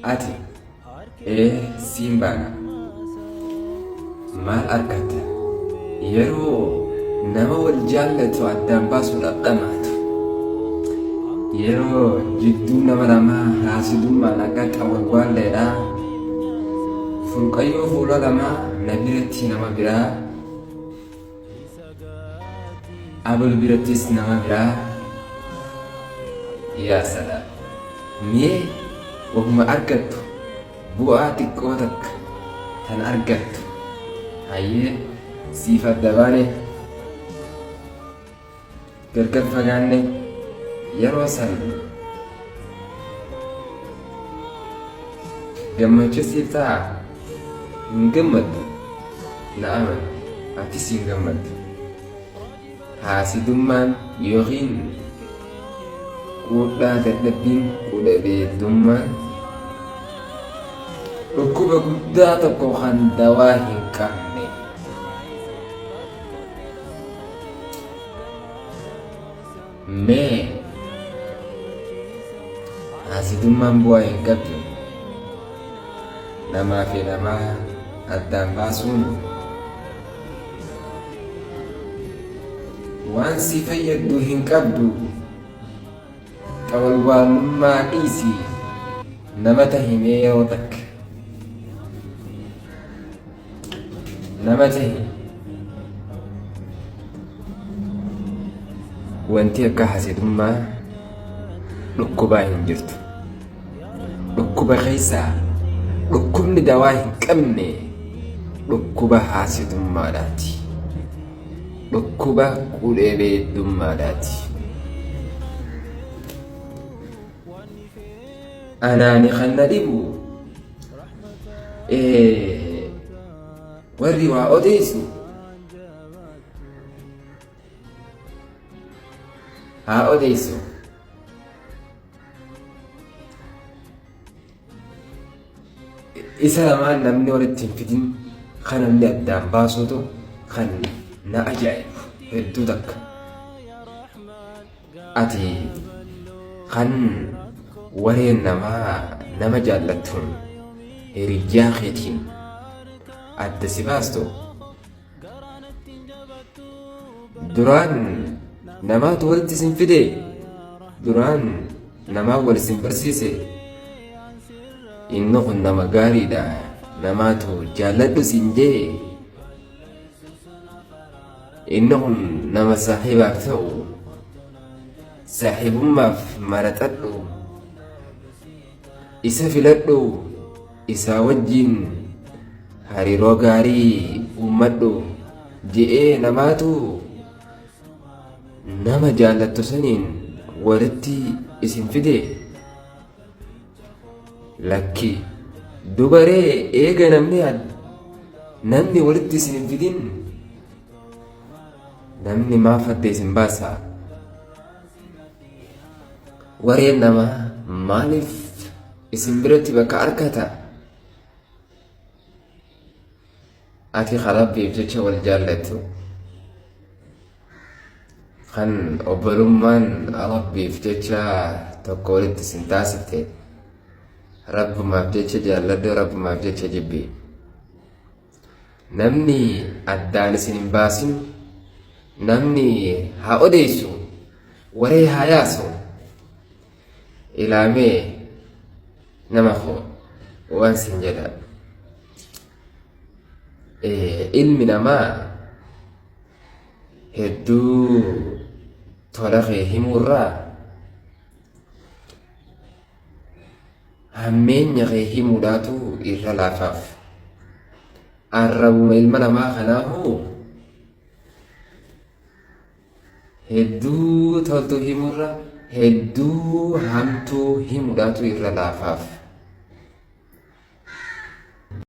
Ati Simbana maal argata yeroo nama wal jaallatu addaan baasuudhaaf dhamaatu yeroo jidduu nama lamaa haasidummaan akka qawwaalleedha fulqayyoo fuula lamaa na biratti nama biraa abul birattis nama biraa yaa salaam mee wahuma argattu bu'aa xiqqoo takka tan argattu hayyee siif adda baane gargar fagaanne yeroo san gammachuu siif ta'a hin gammaddu na amani atis hin gammaddu haasidummaan yookiin quudhaa dadhabbiin qudhabeeddummaan dhukkuba guddaa tokko kan dawaa hin qabne mee haasidummaan bu'aa hin qabdu namaa fi namaa addaan baasuun waan si fayyaddu hin qabdu qawwaalummaa dhiisii namata himee yeroo takka nama tahi wanti akka haasidummaa dhukkubaa hin jirtu dhukkuba keessaa dhukkubni dawaa hin qabne dhukkuba haasidummaadhaati dhukkuba qudhabeeddummaadhaati anaani kan na dhibu warri waa odeysu haa odeysu isa lamaan namni walitti hin fidin kan namni addaan baasuutu kan na ajaa'ibu hedduu takka ati kan wareen nama jaallattuun hiriyyaa keetiin adda si baastu duraan namaatu walitti isin fide duraan namaa wal isin barsiise inni kun nama gaariidha namaatu jaalladhu siin jee inni kun nama saahibaaf ta'u saahibummaaf maraxadhu isa filadhu isaa wajjiin hariiroo gaarii uummadhu je'ee namaatu nama jaallattu saniin walitti isin fide lakki dubaree eega namni walitti isin hin fidin namni maaf adda isin baasa wareen namaa maaliif isin biratti bakka argata ati qalabbiif jecha wal jaallattu kan obbolummaan rabbiif jecha tokko walitti isin taasifte rabbumaaf jecha jaalladhu rabbumaaf jecha jibbi namni addaan isin hin baasin namni haa odeysu waree haa yaasu ilaamee nama koo waan sin jedha ilmi namaa hedduu tola kee himuurraa hammeenya kee himuudhaatu irra laafaaf arrabuma ilma namaa kanaahu hedduu toltu himuurra hedduu hamtuu himuudhaatu irra laafaaf